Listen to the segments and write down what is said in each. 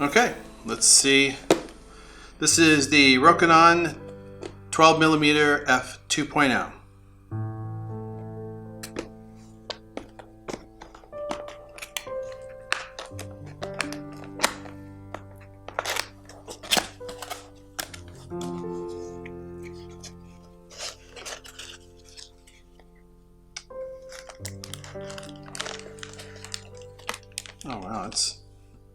Okay, let's see. This is the Rokinon 12mm f2.0. Oh wow, it's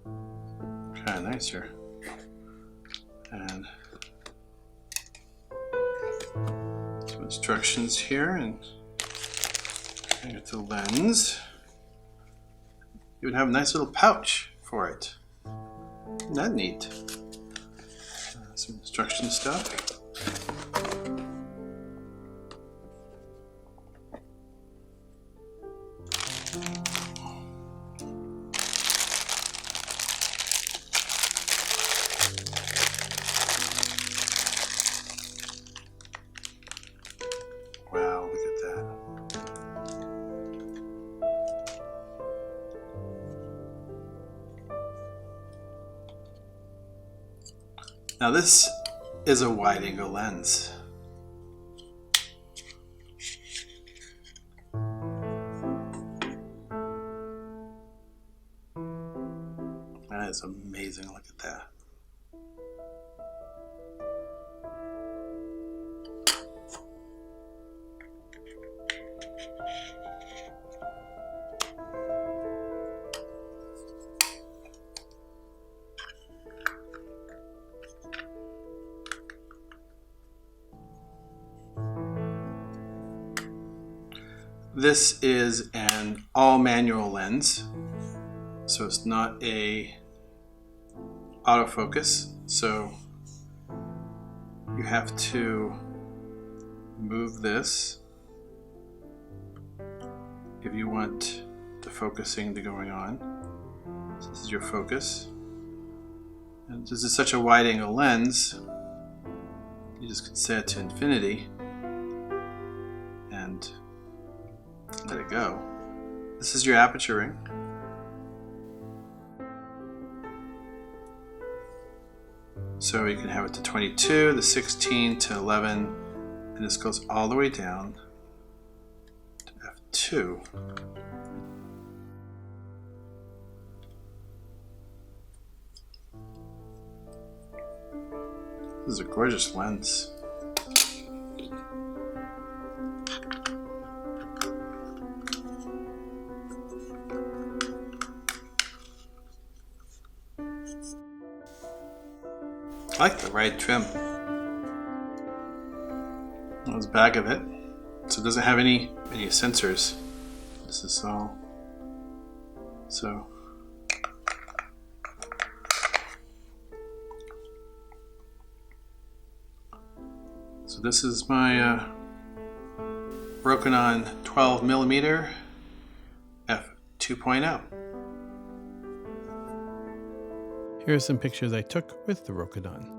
kind of nice here. And some instructions here, and I got the lens. You would have a nice little pouch for it. Isn't that neat? Some instruction stuff. Wow, look at that. Now this is a wide angle lens. That is amazing, look at that. This is an all manual lens, so it's not a autofocus, so you have to move this if you want the focusing to going on. So this is your focus, and this is such a wide angle lens, you just can set it to infinity and let it go. This is your aperture ring. So you can have it to 22, the 16 to 11, and this goes all the way down to f2. This is a gorgeous lens. I like the right trim. That's the back of it. So it doesn't have any sensors. This is all. So this is my Rokinon 12mm f2.0. Here are some pictures I took with the Rokinon.